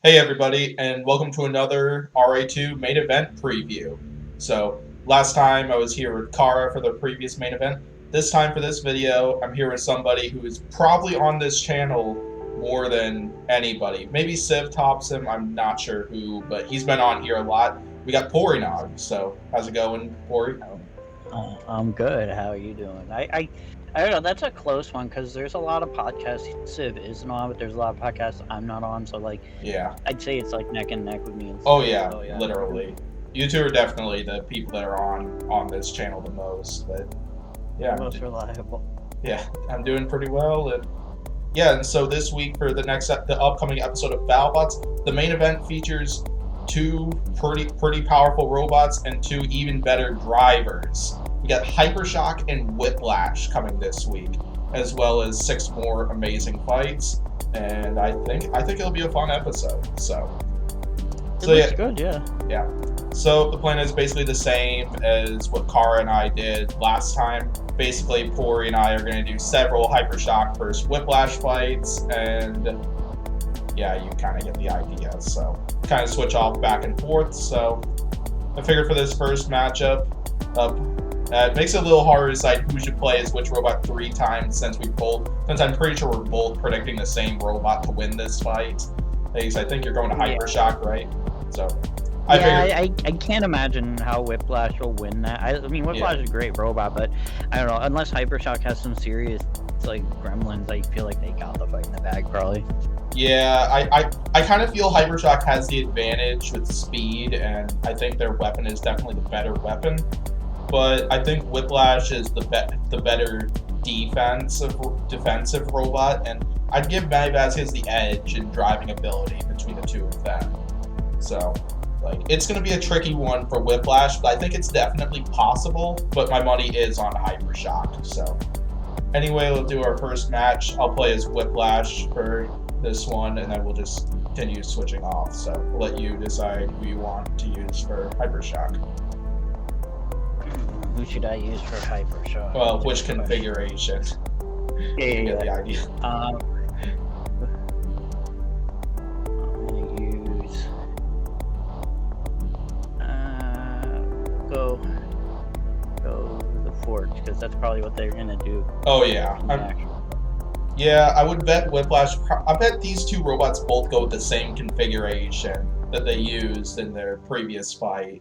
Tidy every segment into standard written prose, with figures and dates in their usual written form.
Hey everybody, and welcome to another RA2 main event preview. So, last time I was here with Kara for the previous main event. This time for this video, I'm here with somebody who is probably on this channel more than anybody. Maybe Civ tops him, I'm not sure who, but he's been on here a lot. We got Pory Nog, so how's it going, Pory? I'm good. How are you doing? I don't know. That's a close one because there's a lot of podcasts Civ isn't on, but there's a lot of podcasts I'm not on. So Yeah. I'd say it's like neck and neck with me and Oh Civ. yeah, So yeah. literally. You two are definitely the people that are on this channel the most, but yeah. Most reliable. Yeah, I'm doing pretty well, and yeah, and so this week for the upcoming episode of Battlebots, the main event features two pretty powerful robots and two even better drivers. We got Hypershock and Whiplash coming this week, as well as 6 more amazing fights, and I think it'll be a fun episode. So It's good, yeah. Yeah. So the plan is basically the same as what Kara and I did last time. Basically, Pory and I are going to do several Hypershock versus Whiplash fights, and yeah, you kind of get the idea. So kind of switch off back and forth. So I figured for this first matchup, it makes it a little harder to decide who should play as which robot 3 times since I'm pretty sure we're both predicting the same robot to win this fight. I think you're going to Hypershock, right? So I can't imagine how Whiplash will win that. I mean, Whiplash is a great robot, but I don't know. Unless Hypershock has some serious gremlins, I feel like they got the fight in the bag probably. Yeah, I kind of feel Hypershock has the advantage with speed, and I think their weapon is definitely the better weapon. But I think Whiplash is the better defensive robot, and I'd give Battlebots the edge in driving ability between the two of them. So, it's going to be a tricky one for Whiplash, but I think it's definitely possible, but my money is on Hypershock. So, anyway, we'll do our first match. I'll play as Whiplash for this one, and then we'll just continue switching off. So, we'll let you decide who you want to use for Hypershock. Who should I use for Hypershock? Well, which configuration? Yeah. The idea. I'm gonna use go the Forge because that's probably what they're gonna do. Oh yeah. Yeah, I would bet Whiplash. I bet these two robots both go with the same configuration that they used in their previous fight.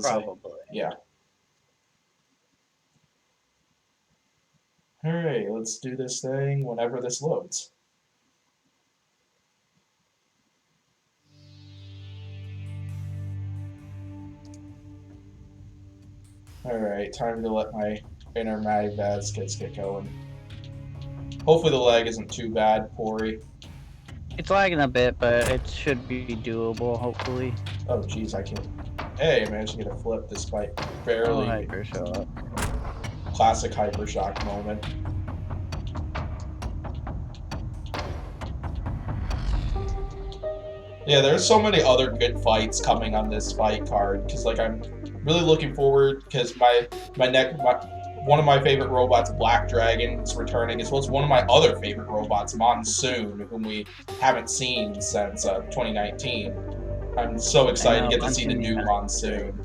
Probably. Yeah. Alright, let's do this thing whenever this loads. Alright, time to let my inner Matty Vazquez get going. Hopefully the lag isn't too bad, Pory. It's lagging a bit, but it should be doable, hopefully. Oh jeez, I can't. Hey, I managed to get a flip despite barely. Oh, Hypershock. Classic Hypershock moment. Yeah, there's so many other good fights coming on this fight card because I'm really looking forward because one of my favorite robots, Black Dragon, is returning, as well as one of my other favorite robots, Monsoon, whom we haven't seen since 2019. I'm so excited to get to see the new Monsoon.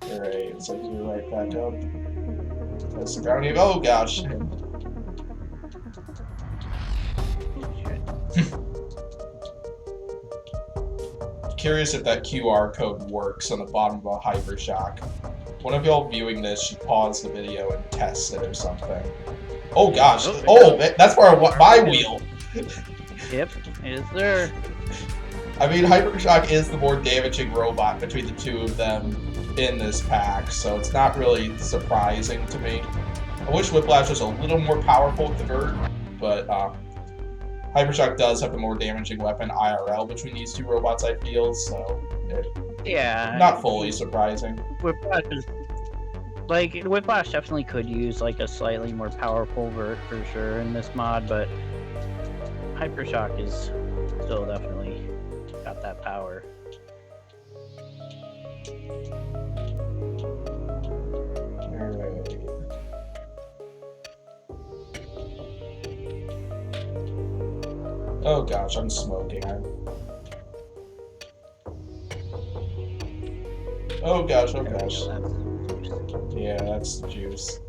Alright, so you're right back up. That's the ground game. Oh gosh. Curious if that QR code works on the bottom of a Hypershock. One of y'all viewing this should pause the video and test it or something. Oh gosh! Oh, that's for my wheel! Yep, it is there. I mean, Hypershock is the more damaging robot between the two of them in this pack, so it's not really surprising to me. I wish Whiplash was a little more powerful with the vert, but Hypershock does have the more damaging weapon IRL between these two robots, I feel, so not fully surprising. Whiplash definitely could use a slightly more powerful vert for sure in this mod, but Hypershock is still definitely got that power. Oh gosh, I'm smoking. Oh gosh, oh gosh. Yeah, that's the juice.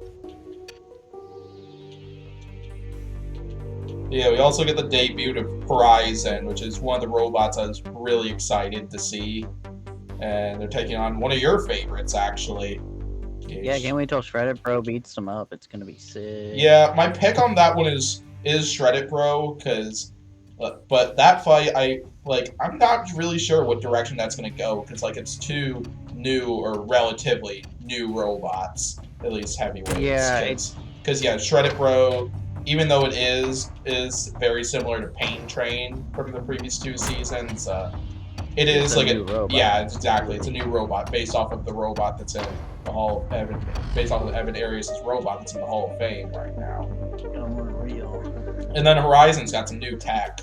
Yeah, we also get the debut of Horizon, which is one of the robots I was really excited to see. And they're taking on one of your favorites, actually. Yeah, can't wait till Shredded Bro beats them up. It's gonna be sick. Yeah, my pick on that one is Shredded Bro, because, but that fight, I'm not really sure what direction that's gonna go, because like it's two new or relatively new robots, at least heavyweights. Yeah, because yeah, Shredded Bro, even though it is very similar to Pain Train from the previous two seasons, it is like a robot. Yeah, exactly. It's a new robot based off of the robot that's in the Hall of Evan, based off of Evan Arias' robot that's in the Hall of Fame right now. And then Horizon's got some new tech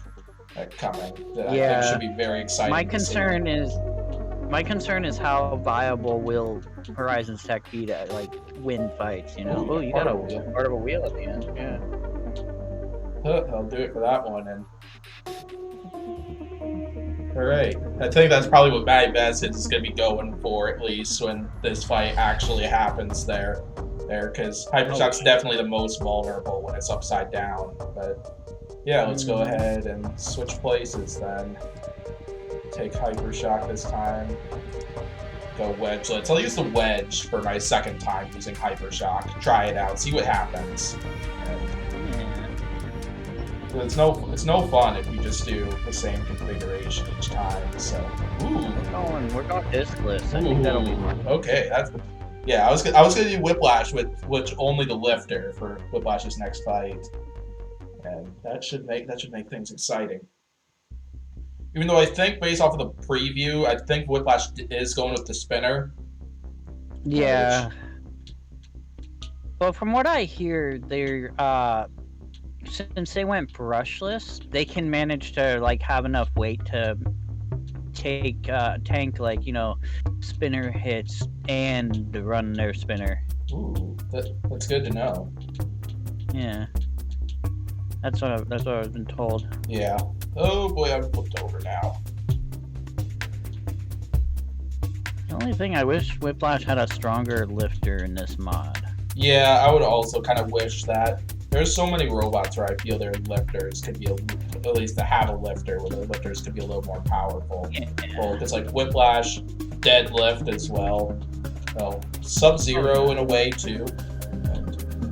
coming that I think should be very exciting. My concern is how viable will Horizon's tech be to like win fights. You know, Ooh, you got a part of a wheel at the end. Yeah. I'll do it for that one. And all right, I think that's probably what Matty Bassett is going to be going for, at least when this fight actually happens there, because Hypershock's definitely the most vulnerable when it's upside down. But yeah, let's go ahead and switch places then. Take Hypershock this time. Go wedgelets. I'll use the wedge for my second time using Hypershock. Try it out, see what happens. It's no fun if you just do the same configuration each time. So, we're going discless. I think that'll be fun. Okay, I was gonna do Whiplash with only the lifter for Whiplash's next fight, and that should make things exciting. Even though I think based off of the preview, I think Whiplash is going with the spinner. Yeah. But from what I hear, they're since they went brushless, they can manage to like have enough weight to tank like spinner hits and run their spinner. Ooh, that's good to know. Yeah, that's what I've been told. Yeah. Oh boy, I'm flipped over now. The only thing I wish Whiplash had a stronger lifter in this mod. Yeah, I would also kind of wish that. There's so many robots where I feel their lifters could be, at least to have a lifter, where their lifters could be a little more powerful. Yeah. Because like Whiplash, deadlift as well. Well, Sub-Zero in a way too.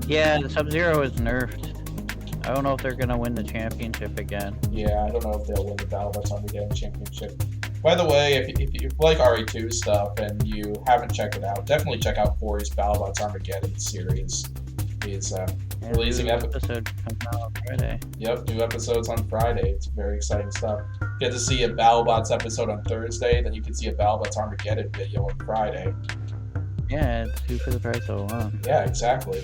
Yeah, Sub-Zero is nerfed. I don't know if they're gonna win the championship again. Yeah, I don't know if they'll win the Battlebots Armageddon championship. By the way, if you like RA2 stuff and you haven't checked it out, definitely check out Pory's Battlebots Armageddon series. He's releasing episode comes out on Friday. Yep, new episodes on Friday. It's very exciting stuff. You get to see a Battlebots episode on Thursday, then you can see a Battlebots Armageddon video on Friday. Yeah, it's 2 for the price of 1. Yeah, exactly.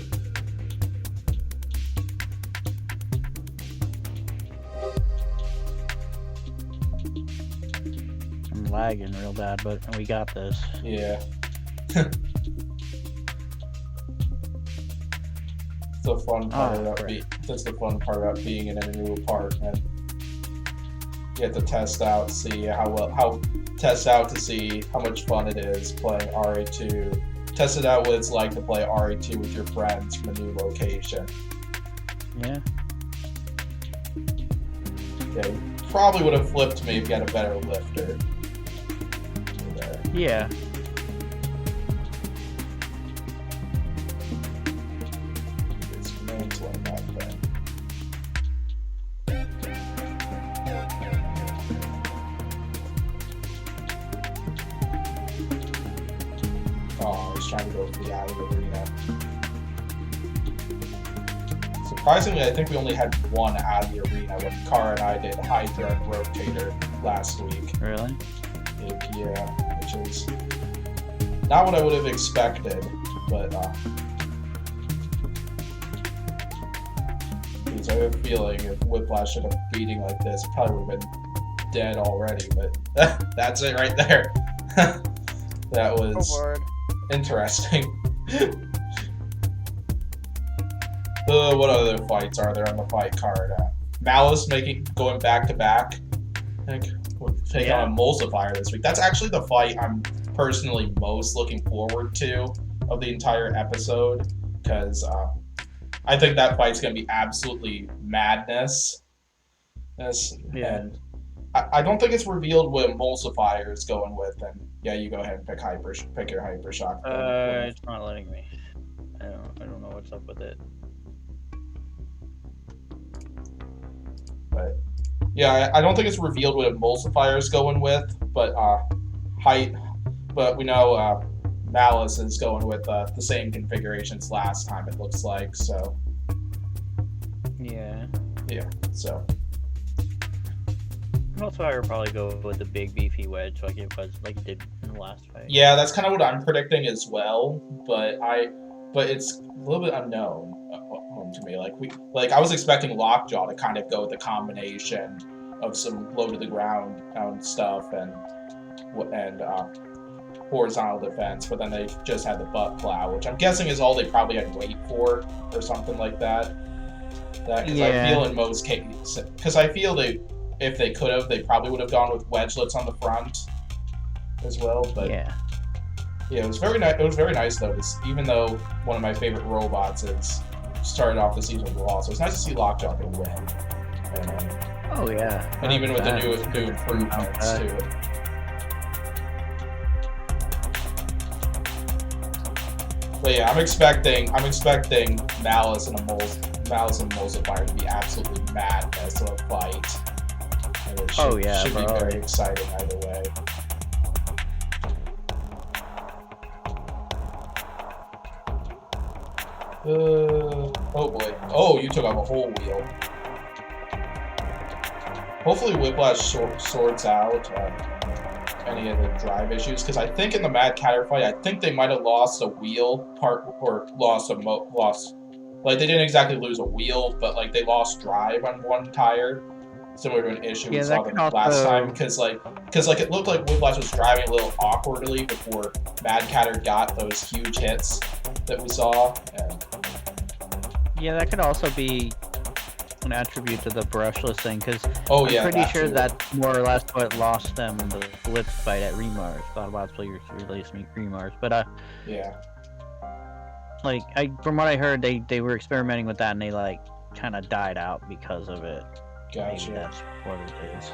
I'm lagging real bad, but we got this. Yeah. The fun part that's the fun part about being in a new apartment. You have to test out to see how much fun it is playing RA2. Test it out what it's like to play RA2 with your friends from a new location. Yeah. Yeah, you probably would have flipped me if you had a better lifter. Yeah. Trying to go for the alley arena. Surprisingly, I think we only had one alley arena when Kara and I did Hydra and Rotator last week. Really? Yeah, which is not what I would have expected, but I have a feeling if Whiplash should have beating like this, it probably would have been dead already, but that's it right there. That was interesting. What other fights are there on the fight card? Malice going back to back. I think we'll take on Emulsifier this week. That's actually the fight I'm personally most looking forward to of the entire episode, because I think that fight's going to be absolutely madness. And I don't think it's revealed what Emulsifier is going with. And yeah, you go ahead and pick your Hypershock. It's not letting me. I don't know what's up with it. But yeah, I don't think it's revealed what Emulsifier is going with, but we know Malice is going with the same configurations last time, it looks like. So yeah, so Emulsifier will probably go with the big beefy wedge like it did in the last fight. Yeah, that's kind of what I'm predicting as well, but it's a little bit unknown to me. Like I was expecting Lockjaw to kind of go with the combination of some low to the ground stuff and horizontal defense, but then they just had the butt plow, which I'm guessing is all they probably had to wait for or something like that. I feel in most cases, because I feel if they could have, they probably would have gone with wedgelets on the front as well. But yeah, it was very nice. It was very nice though, even though one of my favorite robots started off the season with loss. So it's nice to see Lockjaw can win. And even with the new improvements too. But yeah, I'm expecting Malice and Emulsifier to be absolutely madness of a fight. And it should be very exciting either way. Oh boy. Oh, you took off a whole wheel. Hopefully Whiplash sorts out any of the drive issues, because I think in the Mad Catter fight, I think they might have lost a wheel part, or like they didn't exactly lose a wheel, but like they lost drive on one tire, similar to an issue we saw the last time, because it looked like Whiplash was driving a little awkwardly before Mad Catter got those huge hits that we saw. Yeah, that could also be an attribute to the brushless thing, because I'm pretty sure that's more or less what lost them the Blitz fight at Remars. Battlebots released Remars, but from what I heard, they were experimenting with that and they like kind of died out because of it. Gotcha. Maybe that's what it is.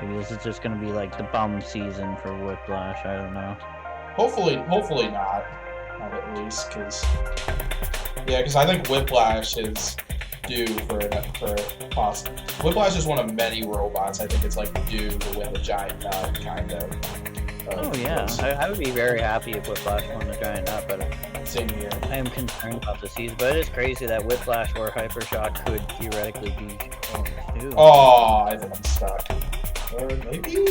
Maybe this is just gonna be like the bum season for Whiplash. I don't know. Hopefully not at least, because I think Whiplash is due for possible. Whiplash is one of many robots. I think it's like due to win the Giant Nut, kind of. I would be very happy if Whiplash won the Giant Nut, but same here. I am concerned about the season, but it is crazy that Whiplash or Hypershock could theoretically be too. Oh, I think I'm stuck. Or maybe?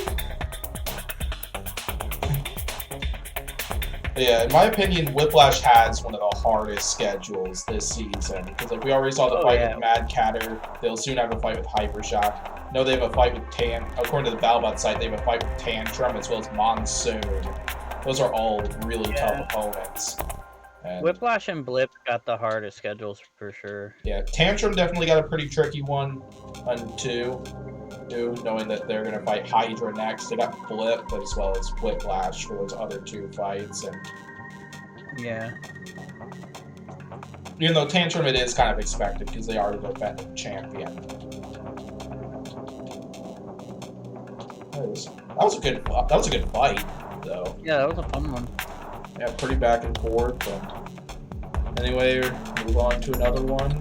Yeah, in my opinion, Whiplash has one of the hardest schedules this season, because we already saw the fight with Mad Catter. They'll soon have a fight with Hypershock. No, they have a fight with according to the Battlebots site, they have a fight with Tantrum as well as Monsoon. Those are all really tough opponents. Whiplash and Blip got the hardest schedules for sure. Yeah, Tantrum definitely got a pretty tricky one on 2, knowing that they're going to fight Hydra next. They got Blip as well as Whiplash for those other 2 fights. And even though Tantrum, it is kind of expected because they are the defending champion. That was a good fight, though. Yeah, that was a fun one. Yeah, pretty back and forth. Anyway, move on to another one.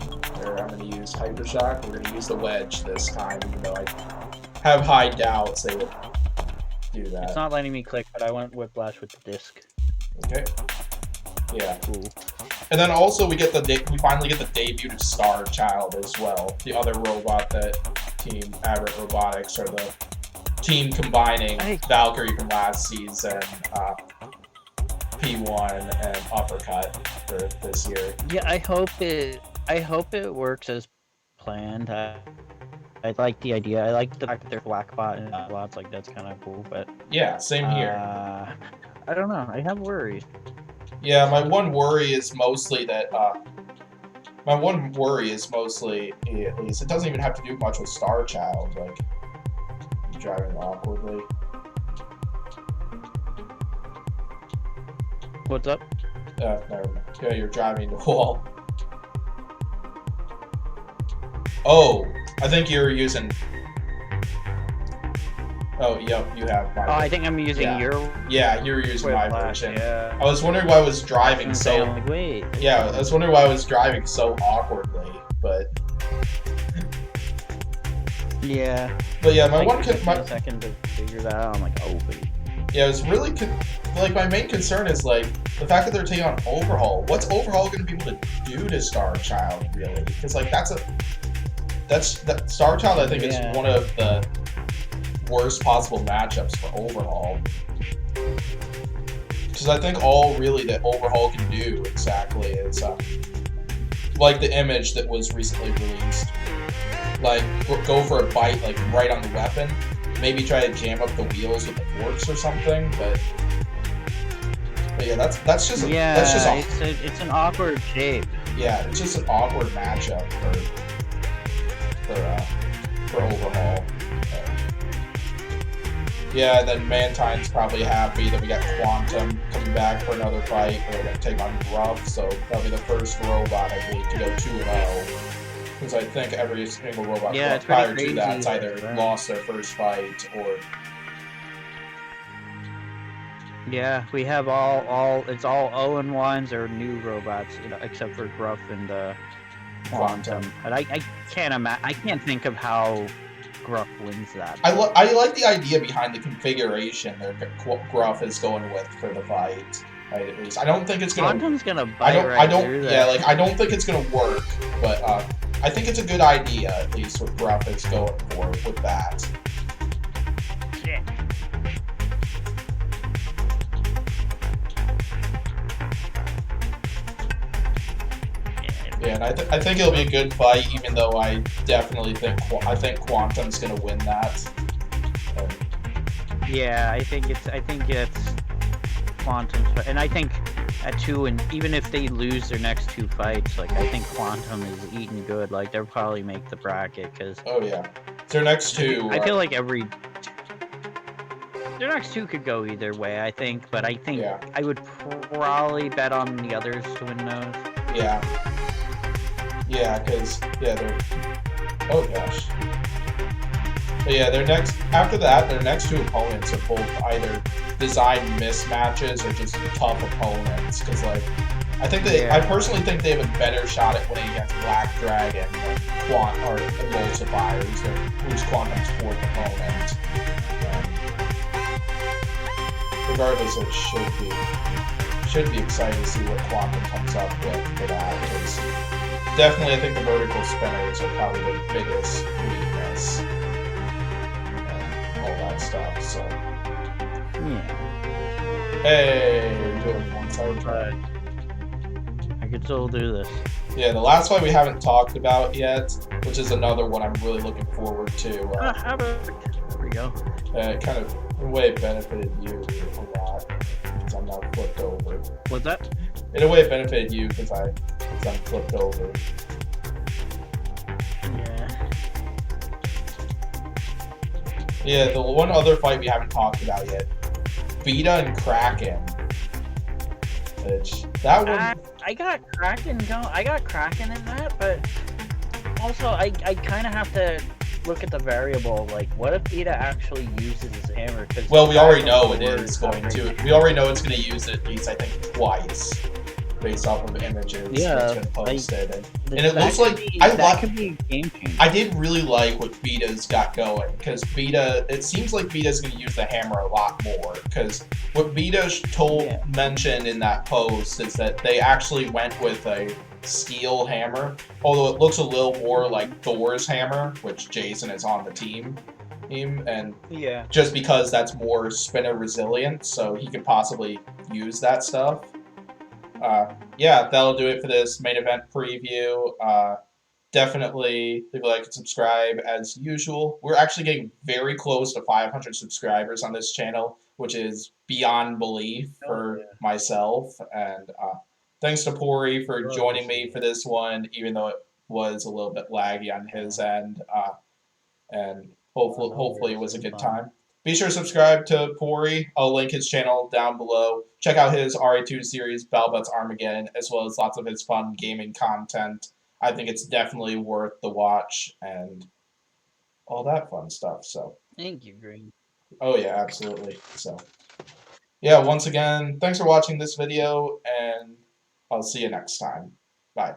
I'm going to use Hypershock. We're going to use the wedge this time, even though I have high doubts they would do that. It's not letting me click, but I went Whiplash with the disc. Okay. Yeah. Cool. And then also we finally get the debut of Star Child as well, the other robot that Team Aberrant Robotics, or the team combining Valkyrie from last season, P1 and Uppercut for this year. Yeah, I hope it works as planned. I like the idea. I like the fact that there's Blackbot and lots, like that's kind of cool. But yeah, same here. I don't know. I have worries. Yeah, my one worry is mostly that My one worry is mostly, at least, it doesn't even have to do much with Star Child, like driving awkwardly. What's up? Never mind. Yeah, you're driving the wall. Oh, I think you're using. Oh, yep, you have my. Oh, I think I'm using your. Yeah, you're using my version. Yeah. I was wondering why I was driving so. I'm like, wait. Yeah, I was wondering why I was driving so awkwardly, but. Yeah. But yeah, my like, one. A second to figure that out. I'm like, oh wait. Yeah, it was really like my main concern is like the fact that they're taking on Overhaul. What's Overhaul going to be able to do to Star Child really? Because like that Star Child I think is one of the worst possible matchups for Overhaul. Because I think all really that Overhaul can do exactly is like the image that was recently released. Like go for a bite like right on the weapon. Maybe try to jam up the wheels with the forks or something, but yeah, that's just it's an awkward shape. Yeah, it's just an awkward matchup for Overhaul. Yeah, then Mantine's probably happy that we got Quantum coming back for another fight. We're gonna take on Gruff, so that'll be the first robot I believe to go 2-0. Because I think every single robot prior to that's either lost their first fight or. Yeah, we have it's all 0-1s or new robots, except for Gruff and Quantum. And I can't think of how Gruff wins that. I like the idea behind the configuration that Gruff is going with for the fight. Right, at least I don't think it's gonna. Quantum's gonna bite through that. Yeah, like I don't think it's gonna work, but I think it's a good idea at least what Gruff is going for with that. Yeah. Yeah, and I think it'll be a good fight, even though I definitely think Quantum's gonna win that. Yeah, I think it's Quantum's, and I think at 2, and even if they lose their next 2 fights, like I think Quantum is eating good. Like they'll probably make the bracket because. Oh yeah, their next 2. I feel like their next 2 could go either way. I think, but I think I would probably bet on the others to win those. Yeah. Yeah, because they're. Oh gosh. But yeah, their next 2 opponents are both either design mismatches or just tough opponents. Because like, I personally think they have a better shot at winning against Black Dragon than Emulsifiers, who's Quantum's 4th opponent. Regardless, it should be exciting to see what Quantum comes up with for that. Because definitely, I think the vertical spinners are probably the biggest weakness. All that stuff, so. Yeah. Hey, doing one-sided try. I could still do this. Yeah, the last fight we haven't talked about yet, which is another one I'm really looking forward to. There we go. It kind of, in a way, benefited you a lot, because I'm now flipped over. What's that? In a way, it benefited you, because I'm flipped over. Yeah, the one other fight we haven't talked about yet, Vita and Kraken. Which that one. I got Kraken going. I got Kraken in that, but also I kind of have to look at the variable. Like, what if Vita actually uses his hammer? Well, we already know it is going to. We already know it's going to use it at least, I think, twice. Based off of images that's been posted, and it looks like that could be a game changer. I did really like what Vita's got going because it seems like Vita's going to use the hammer a lot more because what Vita mentioned in that post is that they actually went with a steel hammer, although it looks a little more like Thor's hammer, which Jason is on the team, and just because that's more spinner resilient, so he could possibly use that stuff. That'll do it for this main event preview. Definitely leave a like and subscribe as usual. We're actually getting very close to 500 subscribers on this channel, which is beyond belief for myself. And thanks to Pory for joining me for this one, even though it was a little bit laggy on his end. And hopefully it was a good time. Be sure to subscribe to Pory. I'll link his channel down below. Check out his RA2 series, Battlebots Armageddon, as well as lots of his fun gaming content. I think it's definitely worth the watch and all that fun stuff. So Thank you, Green. oh yeah, absolutely. So yeah, once again, thanks for watching this video, and I'll see you next time. Bye.